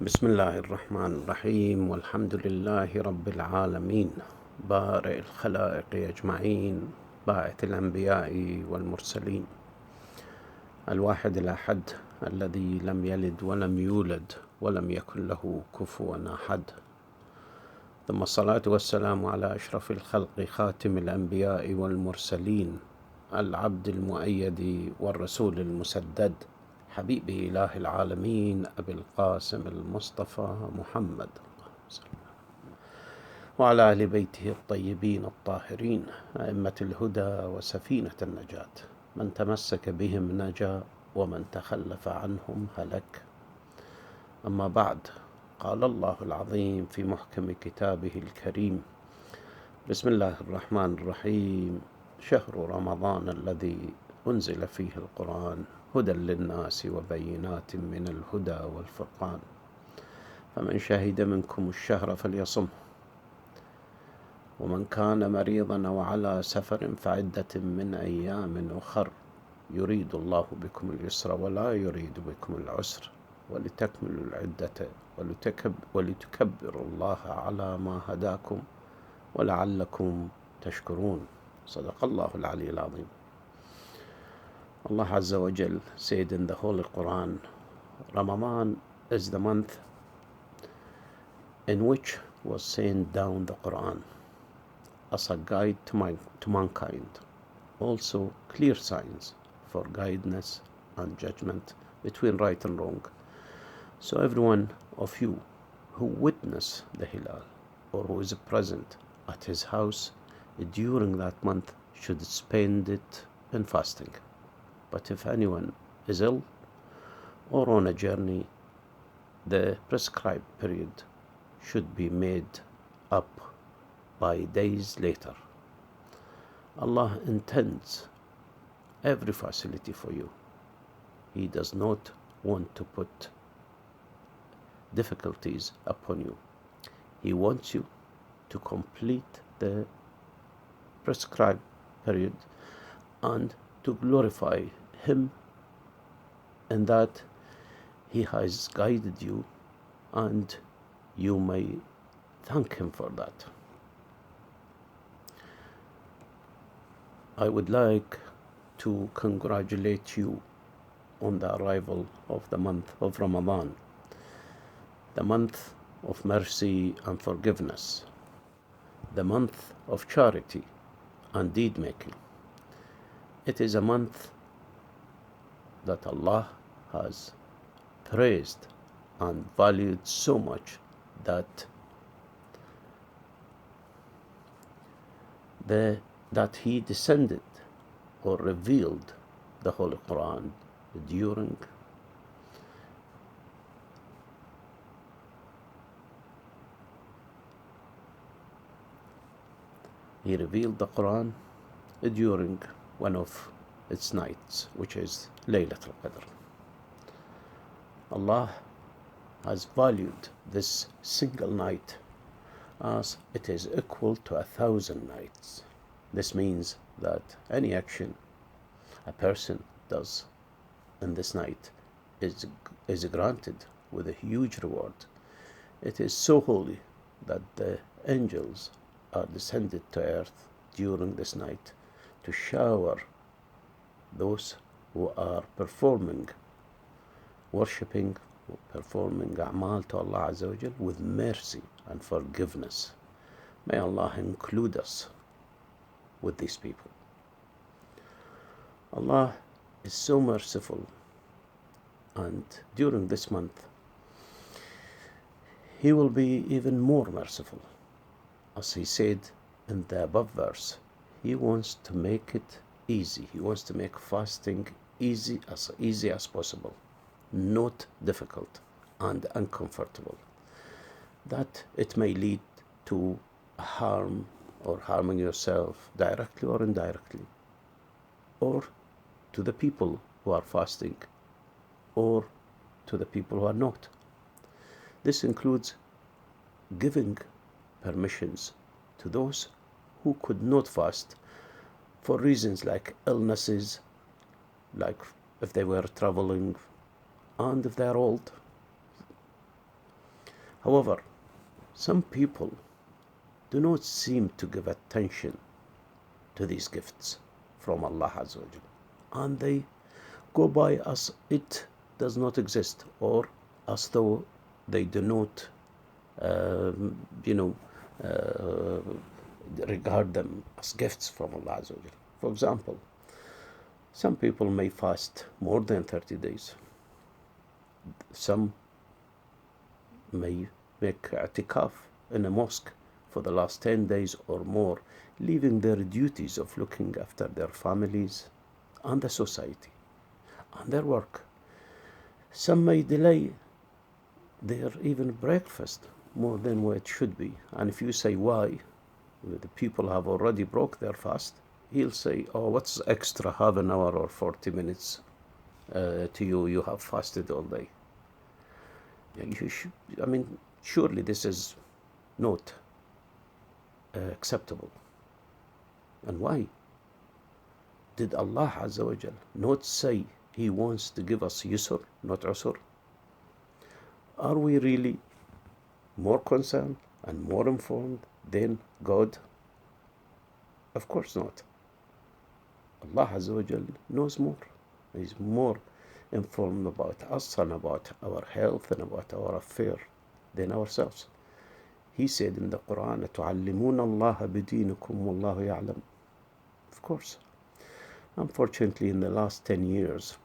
بسم الله الرحمن الرحيم والحمد لله رب العالمين بارئ الخلائق أجمعين باعث الأنبياء والمرسلين الواحد الأحد الذي لم يلد ولم يولد ولم يكن له كفوا أحد ثم الصلاة والسلام على أشرف الخلق خاتم الأنبياء والمرسلين العبد المؤيد والرسول المسدد حبيب إله العالمين أبي القاسم المصطفى محمد وعلى أهل بيته الطيبين الطاهرين أئمة الهدى وسفينة النجاة من تمسك بهم نجا ومن تخلف عنهم هلك. أما بعد، قال الله العظيم في محكم كتابه الكريم: بسم الله الرحمن الرحيم. شهر رمضان الذي أنزل فيه القرآن هدى للناس وبينات من الهدى والفرقان، فمن شهد منكم الشهر فليصمه، ومن كان مريضا أو على سفر فعدة من أيام أخر، يريد الله بكم اليسر ولا يريد بكم العسر، ولتكملوا العدة ولتكبروا الله على ما هداكم ولعلكم تشكرون. صدق الله العلي العظيم. Allah Azza wa Jal said in the Holy Quran, Ramadan is the month in which was sent down the Quran as a guide to mankind, also clear signs for guidance and judgment between right and wrong. So every one of you who witness the Hilal or who is present at his house during that month should spend it in fasting. But if anyone is ill or on a journey, the prescribed period should be made up by days later. Allah intends every facility for you. He does not want to put difficulties upon you. He wants you to complete the prescribed period and to glorify Him in that He has guided you, and you may thank Him for that. I would like to congratulate you on the arrival of the month of Ramadan, the month of mercy and forgiveness, the month of charity and deed making. It is a month that Allah has praised and valued so much that He descended or revealed the Holy Quran during He revealed the Quran during one of its nights, which is Laylatul Qadr. Allah has valued this single night as it is equal to 1,000 nights. This means that any action a person does in this night is granted with a huge reward. It is so holy that the angels are descended to earth during this night to shower those who are worshipping, performing a'mal to Allah Azza wa Jal with mercy and forgiveness. May Allah include us with these people. Allah is so merciful, and during this month He will be even more merciful. As He said in the above verse, He wants to make it easy. He wants to make fasting easy as possible, not difficult and uncomfortable, that it may lead to harm or harming yourself directly or indirectly, or to the people who are fasting, or to the people who are not. This includes giving permissions to those who could not fast for reasons like illnesses, like if they were traveling, and if they are old, However, some people do not seem to give attention to these gifts from Allah Azza wa Jal, and they go by as it does not exist, or as though they do not, um, you know, uh, regard them as gifts from Allah Azza wa Jal. For example, some people may fast more than 30 days. Some may make i'tikaf in a mosque for the last 10 days or more, leaving their duties of looking after their families and the society and their work. Some may delay their even breakfast more than what it should be. And if you say why, the people have already broke their fast, he'll say, oh, what's extra half an hour or 40 minutes to you? You have fasted all day. Surely this is not acceptable. And why? Did Allah Azza wa Jal not say He wants to give us yusr, not usr? Are we really more concerned and more informed than God? Of course not. Allah Azza wa Jal knows more. He's more informed about us and about our health and about our affair than ourselves. He said in the Quran, تُعَلِّمُونَ اللَّهَ بِدِينِكُمْ وَاللَّهُ يَعْلَمُ. Of course. Unfortunately, in the last 10 years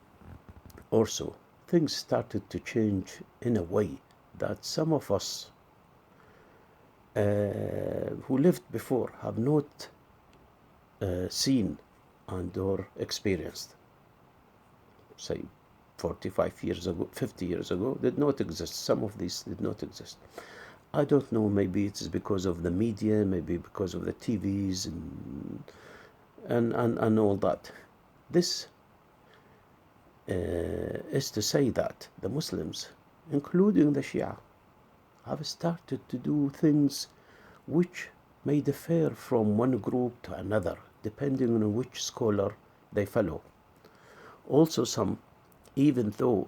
or so, things started to change in a way that some of us who lived before have not seen and or experienced. Say 45 years ago, 50 years ago, did not exist. Some of these did not exist. I don't know, maybe it's because of the media, maybe because of the TVs and all that. This is to say that the Muslims, including the Shia, have started to do things which may differ from one group to another, depending on which scholar they follow. Also, some, even though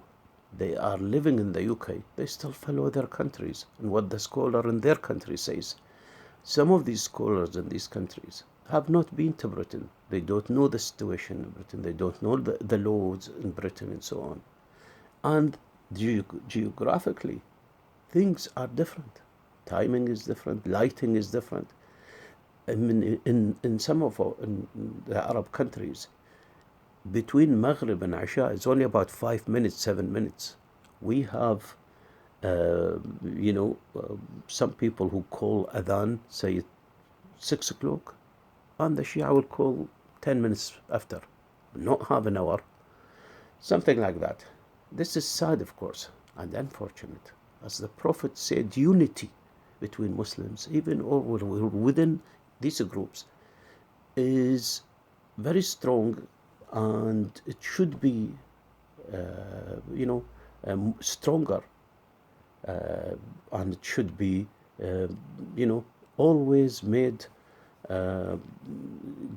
they are living in the UK, they still follow their countries and what the scholar in their country says. Some of these scholars in these countries have not been to Britain. They don't know the situation in Britain. They don't know the laws in Britain and so on. And geographically, things are different. Timing is different. Lighting is different. I mean, in some of in the Arab countries, between Maghrib and Isha, it's only about 5 minutes, 7 minutes. We have, some people who call Adhan, say 6 o'clock, and the Shia will call 10 minutes after, not half an hour, something like that. This is sad, of course, and unfortunate. As the Prophet said, unity between Muslims, even within these groups, is very strong, and it should be, stronger, and it should be, always made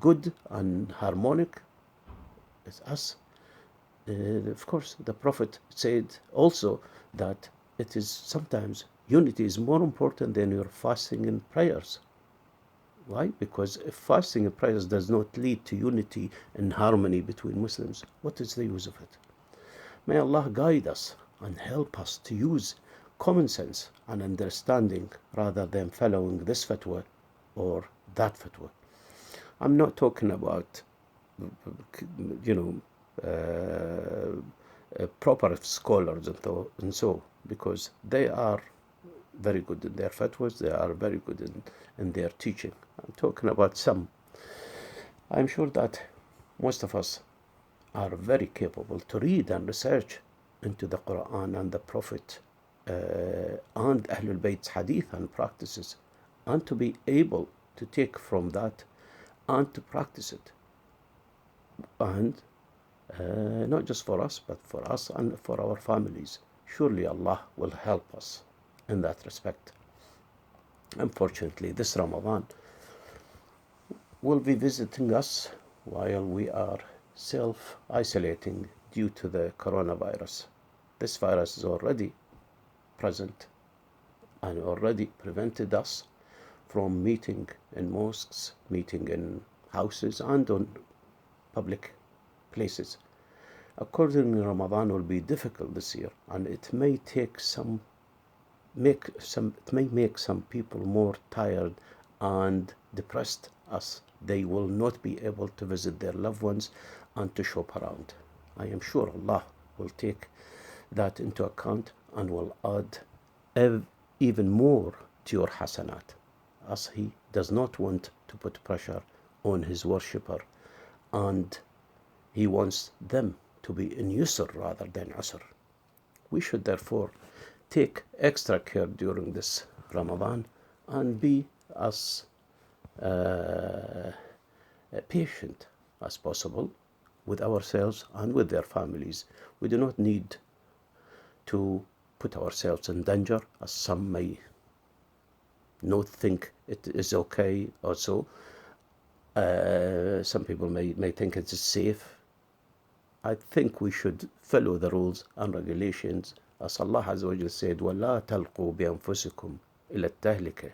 good and harmonic as us. Of course, the Prophet said also that it is sometimes unity is more important than your fasting and prayers. Why? Because if fasting and prayers does not lead to unity and harmony between Muslims, what is the use of it? May Allah guide us and help us to use common sense and understanding rather than following this fatwa or that fatwa. I'm not talking about, proper scholars and so, because they are very good in their fatwas, they are very good in their teaching. I'm talking about some. I'm sure that most of us are very capable to read and research into the Quran and the Prophet and Ahlul Bayt's hadith and practices, and to be able to take from that and to practice it. And not just for us, but for us and for our families. Surely Allah will help us in that respect. Unfortunately, this Ramadan will be visiting us while we are self-isolating due to the coronavirus. This virus is already present and already prevented us from meeting in mosques, meeting in houses, and on public places. Accordingly, Ramadan will be difficult this year, and it may make some people more tired and depressed, as they will not be able to visit their loved ones and to shop around. I am sure Allah will take that into account and will add even more to your hasanat, as He does not want to put pressure on His worshipper, and He wants them to be in yusr rather than usr. We should therefore take extra care during this Ramadan and be as patient as possible with ourselves and with their families. We do not need to put ourselves in danger, as some may not think it is okay or so. Some people may think it is safe. I think we should follow the rules and regulations, as Allah Azza wa Jal said, وَلَا تَلْقُوا بِأَنفُسِكُمْ إِلَى التَّهْلِكَةِ.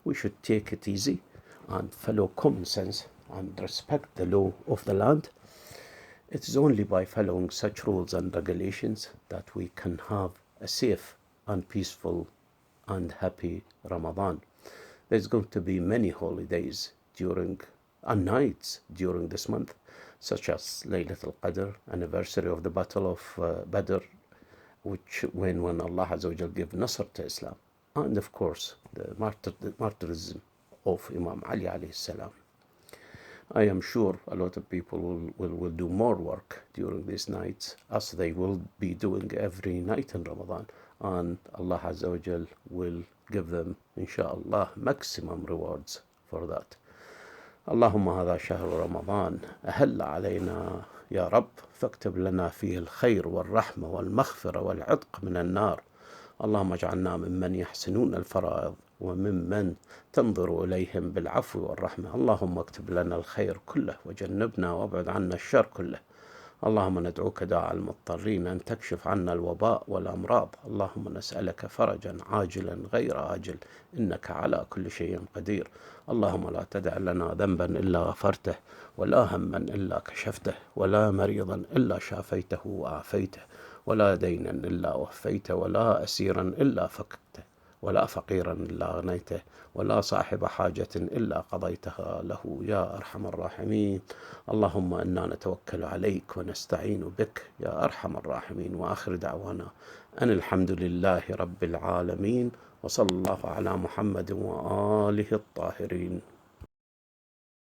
We should take it easy and follow common sense and respect the law of the land. It is only by following such rules and regulations that we can have a safe and peaceful and happy Ramadan. There's going to be many holidays and nights during this month, such as Laylatul Qadr, anniversary of the Battle of Badr, when Allah Azza wa Jal gave Nasr to Islam, and of course the martyrism of Imam Ali alayhi salam. I am sure a lot of people will do more work during these nights, as they will be doing every night in Ramadan, and Allah Azza wa Jal will give them, inshallah, maximum rewards for that. اللهم هذا شهر رمضان أهل علينا يا رب، فاكتب لنا فيه الخير والرحمة والمغفرة والعتق من النار. اللهم اجعلنا ممن يحسنون الفرائض وممن تنظر إليهم بالعفو والرحمة. اللهم اكتب لنا الخير كله وجنبنا وابعد عنا الشر كله. اللهم ندعوك داعي المضطرين أن تكشف عنا الوباء والأمراض. اللهم نسألك فرجا عاجلا غير آجل، إنك على كل شيء قدير. اللهم لا تدع لنا ذنبا إلا غفرته، ولا هما إلا كشفته، ولا مريضا إلا شافيته وعافيته، ولا دينا إلا وفيته، ولا أسيرا إلا فكته، ولا فقيرا إلا أغنيته، ولا صاحب حاجة إلا قضيتها له يا أرحم الراحمين. اللهم إنا نتوكل عليك ونستعين بك يا أرحم الراحمين. وآخر دعوانا أن الحمد لله رب العالمين، وصلى الله على محمد وآله الطاهرين.